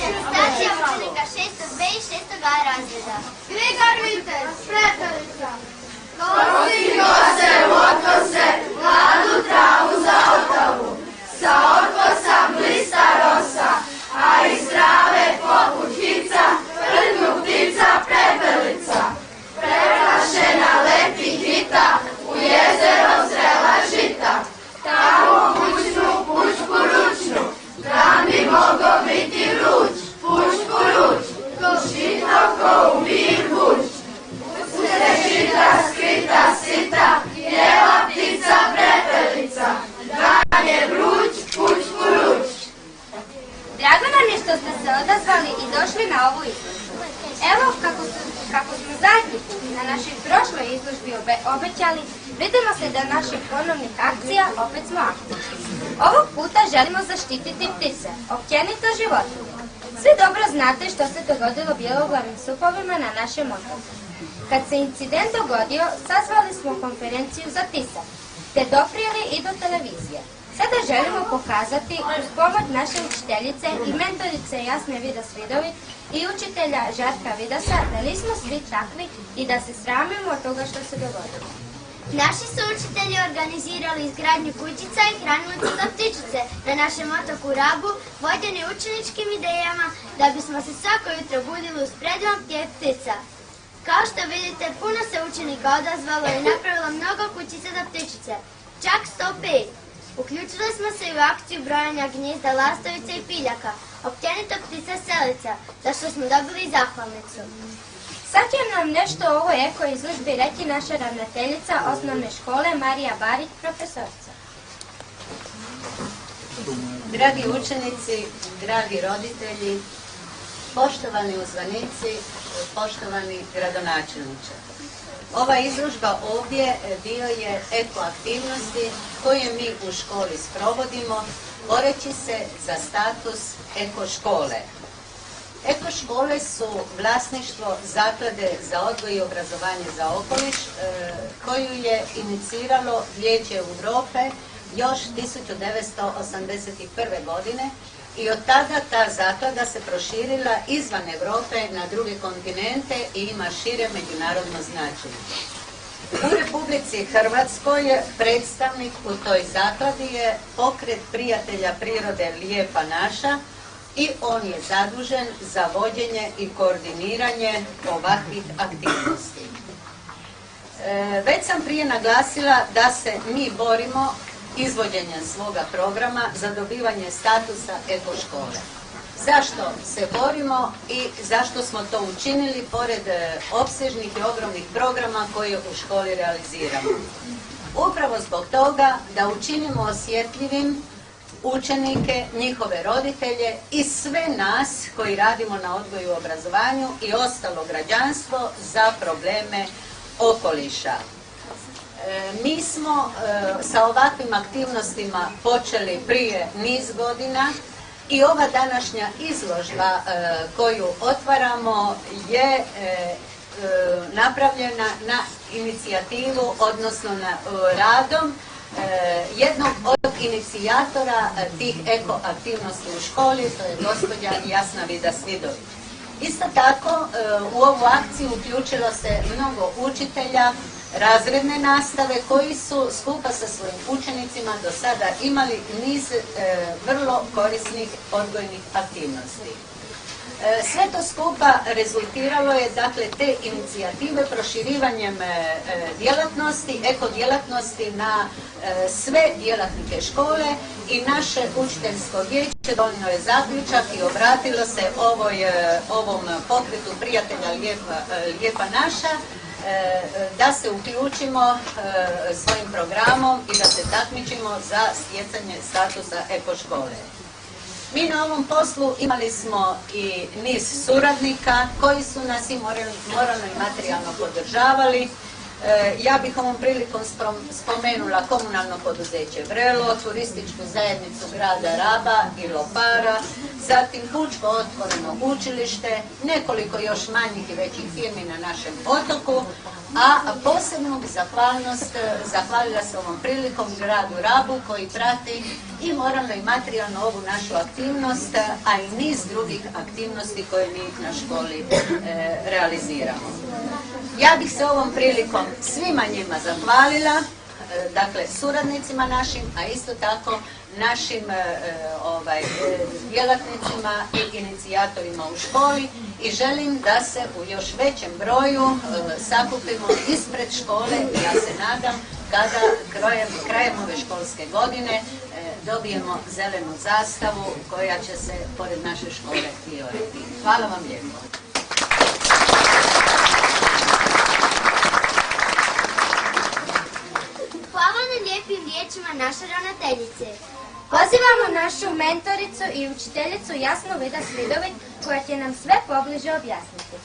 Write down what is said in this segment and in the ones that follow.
Manifestacija učenika 6B i 6A razreda. Grigor Vitez, Prepelica. Kostigo se, votko se, mladu travu za otavu. Sa otkosa blista rosa, a iz trave poput hica, prdnu ptica Prepelica. Preplašena leti hita, u jezero zrela žita. Tamo pučnu pučku ručnu, da mi mogo biti vruć, pučku ruč, žito ko u mir buć. Uste žita skrita sita, jela ptica Prepelica, dan je vruć, pučku ruč. Drago nam je što ste se odazvali i došli na ovu izložbu. Evo kako smo zadnji put na našoj prošloj izložbi obećali, vidimo se da naših ponovnih akcija opet smo aktivni. Ovog puta želimo zaštititi ptice, općenito životinje. Svi dobro znate što se dogodilo bjeloglavim supovima na našem otoku. Kad se incident dogodio, sazvali smo konferenciju za tisak, te doprijeli i do televizije. Sada želimo pokazati uz pomoć naše učiteljice i mentorice Jasne Vidas-Vidović i učitelja Žarka Vidasa da nismo svi takvi i da se sramimo od toga što se dogodilo. Naši su učitelji organizirali izgradnju kućica i hranilica za ptičice na našem otoku Rabu, vođeni učeničkim idejama da bismo se svako jutro budili uz predvan pjev ptica. Kao što vidite, puno se učenika odazvalo i napravilo mnogo kućica za ptičice, čak 105. Uključili smo se i u akciju brojanja gnjezda lastovica i piljaka, općenito ptica selica, za što smo dobili zahvalnicu. Sad će nam nešto o ovoj eko izložbi reći naša ravnateljica osnovne škole Marija Barić, profesorica. Dragi učenici, dragi roditelji, poštovani uzvanici, poštovani gradonačelniče. Ova izložba ovdje dio je eko aktivnosti koje mi u školi sprovodimo, boreći se za status eko škole. Eko škole su vlasništvo Zaklade za odgoj i obrazovanje za okoliš, koju je iniciralo Vijeće Europe još 1981. godine i od tada ta zaklada se proširila izvan Europe na druge kontinente i ima šire međunarodno značenje. U Republici Hrvatskoj predstavnik u toj zakladi je Pokret prijatelja prirode Lijepa naša i on je zadužen za vođenje i koordiniranje ovakvih aktivnosti. Već sam prije naglasila da se mi borimo izvođenjem svoga programa za dobivanje statusa eko škole. Zašto se borimo i zašto smo to učinili pored opsežnih i ogromnih programa koje u školi realiziramo? Upravo zbog toga da učinimo osjetljivim učenike, njihove roditelje i sve nas koji radimo na odgoju i obrazovanju i ostalo građanstvo za probleme okoliša. Mi smo sa ovakvim aktivnostima počeli prije niz godina i ova današnja izložba koju otvaramo je napravljena na inicijativu, odnosno na radom jednog od inicijatora tih eko aktivnosti u školi, to je gospođa Jasna Vidas-Vidović. Isto tako u ovu akciju uključilo se mnogo učitelja razredne nastave koji su skupa sa svojim učenicima do sada imali niz vrlo korisnih odgojnih aktivnosti. Sve to skupa rezultiralo je, dakle, te inicijative proširivanjem djelatnosti, eko djelatnosti na sve djelatnike škole i naše učiteljsko vijeće donijelo je zaključak i obratilo se ovom pokretu prijatelja Lijepa naša da se uključimo svojim programom i da se takmičimo za stjecanje statusa eko škole. Mi na ovom poslu imali smo i niz suradnika koji su nas i moralno i materijalno podržavali. Ja bih ovom prilikom spomenula komunalno poduzeće Vrelo, turističku zajednicu grada Raba i Lopara, zatim Pučko otvoreno učilište, nekoliko još manjih i većih firmi na našem otoku, a posebnu zahvalnost zahvalila se ovom prilikom gradu Rabu koji prati i moralno i materijalno ovu našu aktivnost, a i niz drugih aktivnosti koje mi na školi realiziramo. Ja bih se ovom prilikom svima njima zahvalila, dakle suradnicima našim, a isto tako našim djelatnicima i inicijatorima u školi i želim da se u još većem broju sakupimo ispred škole i ja se nadam kada krajem ove školske godine dobijemo zelenu zastavu koja će se pored naše škole i oreti. Hvala vam lijepo. Hvala na lijepim riječima naše ravnateljice. Pozivamo našu mentoricu i učiteljicu Jasnu Vidas Vidović koja će nam sve pobliže objasniti.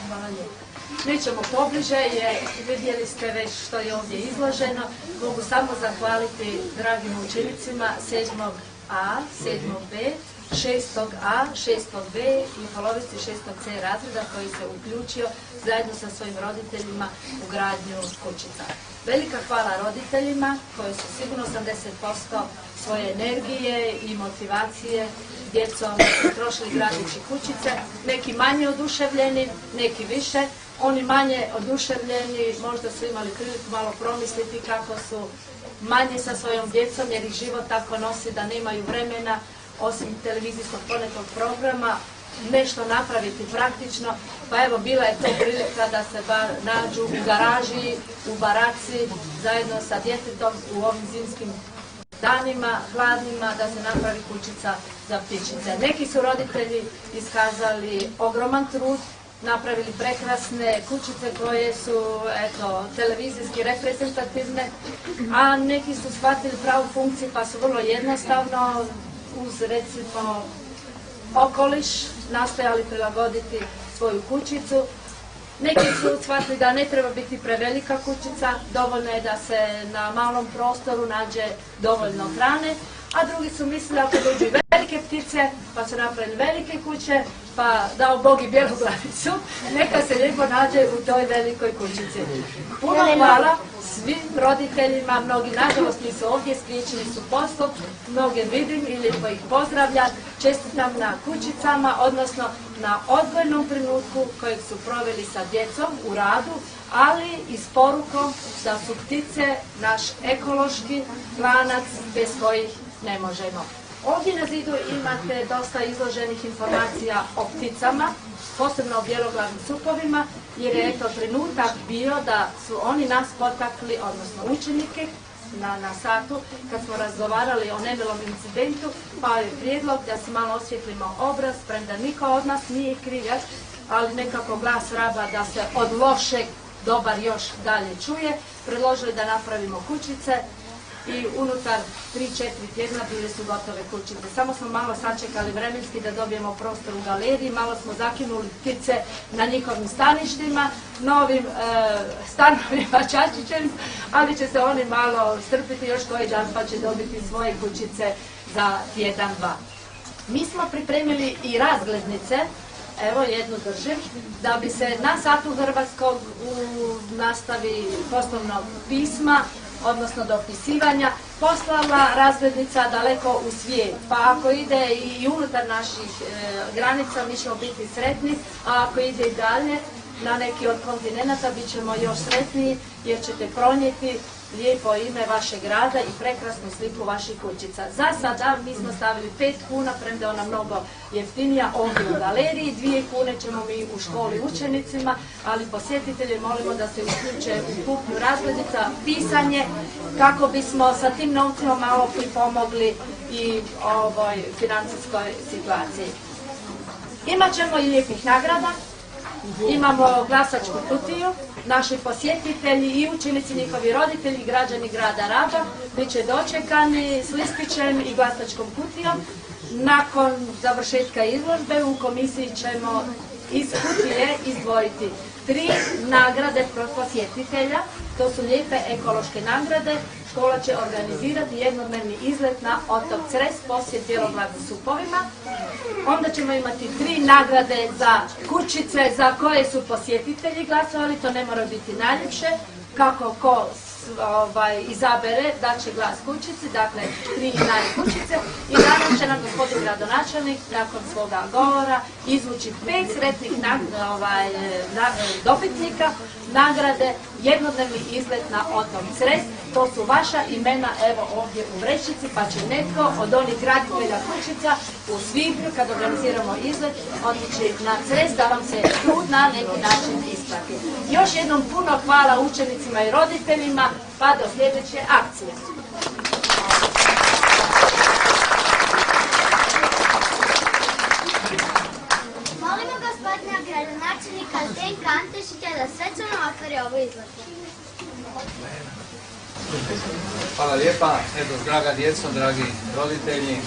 Hvala lijepo. Nećemo pobliže jer vidjeli ste već što je ovdje izloženo. Mogu samo zahvaliti dragim učenicima 7A, 7B, 6A, 6B i polovici 6C razreda koji se uključio zajedno sa svojim roditeljima u gradnju kućica. Velika hvala roditeljima koji su sigurno 80% svoje energije i motivacije djecom trošili gradeći kućice. Neki manje oduševljeni, neki više. Oni manje oduševljeni možda su imali priliku malo promisliti kako su manje sa svojom djecom jer ih život tako nosi da nemaju vremena osim televizijskog ponekog programa nešto napraviti praktično, pa evo bila je to prilika da se bar nađu u garaži, u baraci, zajedno sa djetetom u ovim zimskim danima, hladnima, da se napravi kućica za ptičice. Neki su roditelji iskazali ogroman trud, napravili prekrasne kućice koje su televizijski reprezentativne, a neki su shvatili pravu funkciju pa su vrlo jednostavno uz recimo okoliš nastojali prilagoditi svoju kućicu. Neki su shvatili da ne treba biti prevelika kućica, dovoljno je da se na malom prostoru nađe dovoljno hrane, a drugi su mislili ako dođu i velike ptice, pa su napravili velike kuće, pa dao Bog i bijelu glavicu, neka se lijepo nađe u toj velikoj kućici. Puno hvala svim roditeljima, mnogi nažalost nisu ovdje, spriječili su poslom, mnoge vidim i lijepo ih pozdravljam, čestitam na kućicama, odnosno na odgojnom trenutku kojeg su proveli sa djecom u radu, ali i s porukom da su ptice naš ekološki lanac bez kojih ne možemo. Ovdje na zidu imate dosta izloženih informacija o pticama, posebno o bjeloglavnim supovima, jer je trenutak bio da su oni nas potakli, odnosno učenike, na satu, kad smo razgovarali o nemilom incidentu, pa je prijedlog da se malo osvjetlimo obraz, premda niko od nas nije krivac, ali nekako glas Raba da se od lošeg dobar još dalje čuje, predložili da napravimo kućice i unutar 3-4 tjedna bile su gotove kućice. Samo smo malo sačekali vremenski da dobijemo prostor u galeriji, malo smo zakinuli ptice na njihovim staništima, novim stanovima Čačićem, ali će se oni malo strpiti još koji dan pa će dobiti svoje kućice za tjedan, dva. Mi smo pripremili i razglednice, evo jednu držim, da bi se na satu hrvatskog u nastavi poslovnog pisma, odnosno dopisivanja, poslala razglednica daleko u svijet. Pa ako ide i unutar naših granica, mi ćemo biti sretni, a ako ide i dalje na neki od kontinenata, bit ćemo još sretniji jer ćete pronijeti lijepo ime vašeg grada i prekrasnu sliku vaših kućica. Za sada mi smo stavili 5 kuna, premda ona mnogo jeftinija ovdje u galeriji, 2 kune ćemo mi u školi učenicima, ali posjetitelje molimo da se uključe u kupnju razglednica, pisanje, kako bismo sa tim novcima malo pripomogli i ovoj financijskoj situaciji. Imat ćemo i lijepih nagrada. Imamo glasačku kutiju, naši posjetitelji i učenici, njihovi roditelji, građani grada Raba bit će dočekani s listićem i glasačkom kutijom. nakon završetka izložbe u komisiji ćemo iz kutije izdvojiti 3 nagrade posjetitelja. To su lijepe ekološke nagrade. Škola će organizirati jednodnevni izlet na otok Cres, posjet bjeloglavim supovima. Onda ćemo imati 3 nagrade za kućice za koje su posjetitelji glasovali. To ne mora biti najljepše. Kako ko izabere da će glas kućici, dakle 3 kućice, i danas će nam gospodin gradonačelnik nakon svoga govora izvući 5 sretnih dobitnika nagrade jednodnevni izlet na otok Cres. To su vaša imena evo ovdje u vrećici, pa će netko od onih graditelja kućica u svibnju kad organiziramo izlet otići na Cres da vam se trud na neki način isplati. Još jednom puno hvala učenicima i roditeljima, pa do sljedeće akcije. Molimo gospodina gradonačelnika Zdenka Antešića da svečano otvori ovu izložbu. Hvala lijepa. Eto, draga djeco, dragi roditelji,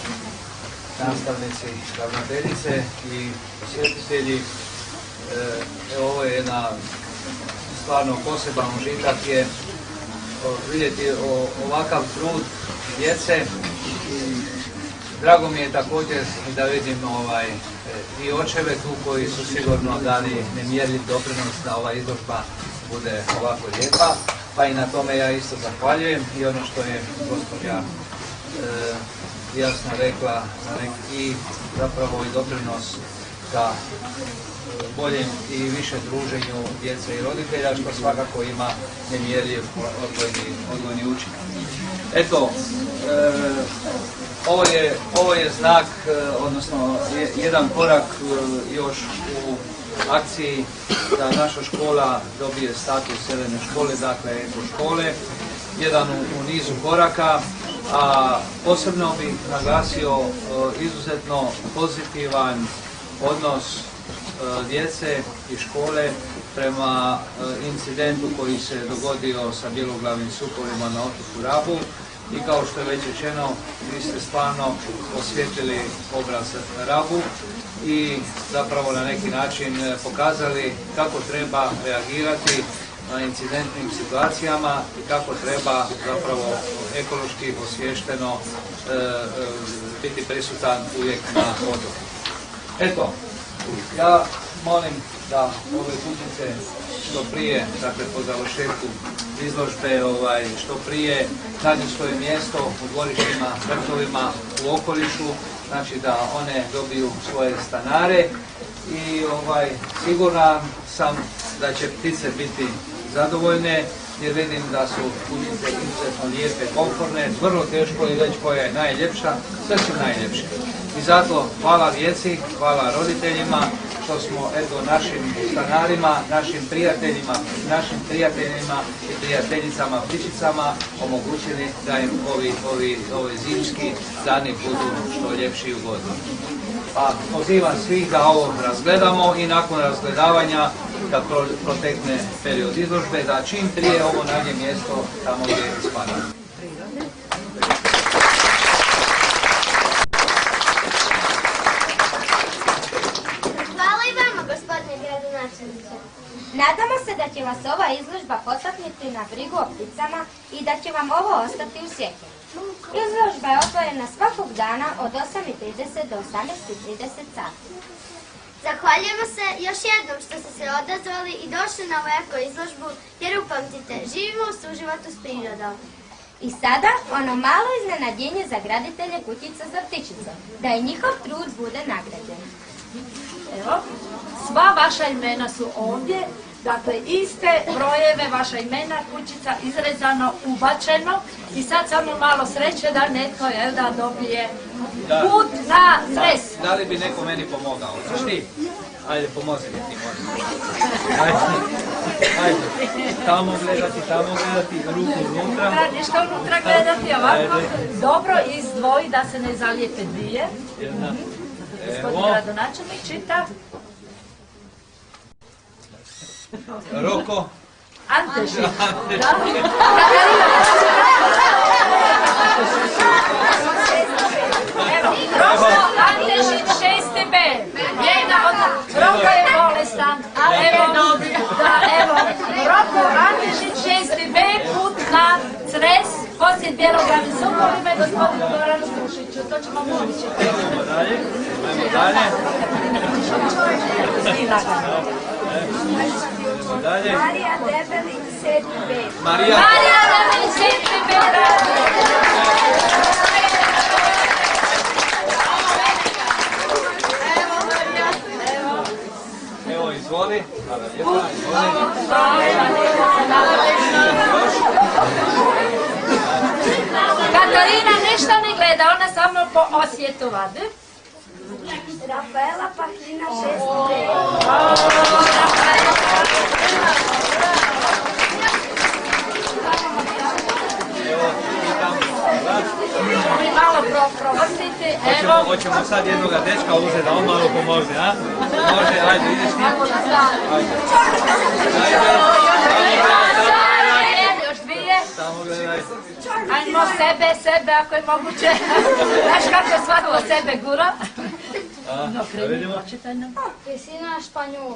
nastavnici, ravnateljice i posjetitelji, ovo je jedna stvarno poseban užitak je vidjeti ovakav trud djece. Drago mi je također da vidim i očeve tu koji su sigurno dali nemjerljiv doprinos da ova izložba bude ovako lijepa, pa i na tome ja isto zahvaljujem. I ono što je gospođa jasno rekla, i zapravo i doprinos ka boljem i više druženju djece i roditelja, što svakako ima nemjerljiv odgojni učinak. Eto, ovo je znak, odnosno jedan korak još u akciji da naša škola dobije status zelene škole, dakle eko škole, jedan u nizu koraka, a posebno bih naglasio izuzetno pozitivan odnos djece i škole prema incidentu koji se dogodio sa bjeloglavim supovima na otoku Rabu. I kao što je već rečeno, vi ste stvarno osvijetlili obraz Rabu i zapravo na neki način pokazali kako treba reagirati na incidentnim situacijama i kako treba zapravo ekološki osviješteno biti prisutan uvijek na otoku. Eto, ja molim da ove kućice što prije, dakle po završetku izložbe, što prije nađu svoje mjesto u dvorištima, vrtovima, u okolišu, znači da one dobiju svoje stanare i siguran sam da će ptice biti zadovoljne, jer vidim da su kućice izuzetno lijepe, komfortne, vrlo teško je reći koja je najljepša, sve su najljepše. I zato hvala djeci, hvala roditeljima što smo našim stanarima, našim prijateljima i prijateljicama ptičicama omogućili da im ovi zimski dani budu što ljepši i ugodni. Pa pozivam svih da ovo razgledamo i nakon razgledavanja da protekne period izložbe, da čim prije ovo nađe mjesto tamo gdje spada. Hvala i vama, gospodine gradonačelniče. Nadamo se da će vas ova izložba potaknuti na brigu o pticama i da će vam ovo ostati u sjećanju. Izložba je otvorena svakog dana od 8:30 do 18:30 sati. Zahvaljujemo se još jednom što ste se odazvali i došli na ovakvu izložbu, jer upamtite, živimo u suživotu s prirodom. I sada ono malo iznenađenje za graditelje kućica za ptičice, da i njihov trud bude nagrađen. Evo, sva vaša imena su ovdje, dakle iste brojeve, vaša imena, kućica izrezano, ubačeno i sad samo malo sreće da netko da dobije put na Cres. Da li bi neko meni pomogao? Znaš ti? Ajde, pomozi mi ti, molim. Ajde. Tamo gledati, ruku unutra. Nešto unutra gledati ovako. Dobro, izdvoji da se ne zalijepe dvije. Jedna. Gospodin gradonačelnik čita. Roko. Antešić. Roko Antešić 6B. Jedna od Roko je bolestan. Evo, Roko Antešić 6B put na Cres, posjet Bjelogradu Sokolima i gospodin Goran Strušiću. To ćemo moći. Ajmo dalje. Dalje. Marija Debelić 7B. Marija Debelić 7B. Evo, izvoli. Hvala lijepa, Katarina ništa ne gleda, ona samo po osjetu vade. Rafaela Pahlina 6B. Malo provrstite, evo. Hoćemo sad jednoga dečka uzeti da on malo pomože, a? Može, ajde, ideš ti. Još dvije. Samo gledaj. Ajmo sebe, ako je moguće. Znaš kako svako sebe gura? Da vidimo. Kristina Španjol.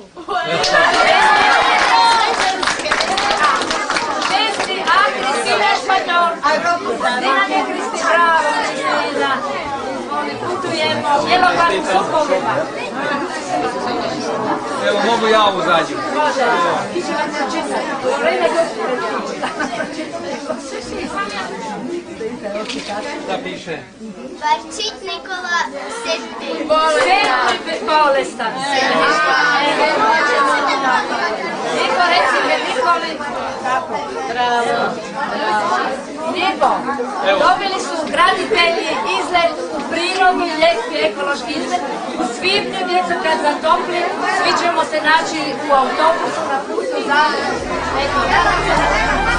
6A, Kristina Španjol. Dinanje Kristi, bravo, Kristina. Putujemo Bjelogradnim Sokolima. Evo, mogu ja u zadnju. Može. Iće vam se čitati. Vreme Da piše. Barčić Nikola 7B. bolestan. Niko reci me Nikoli. Niko, dobili su graditelji izlet u prirodu, ljepki ekološki izlet. U svibnju djeca kad zatopli, svi ćemo se naći u autobusu na putu za neko.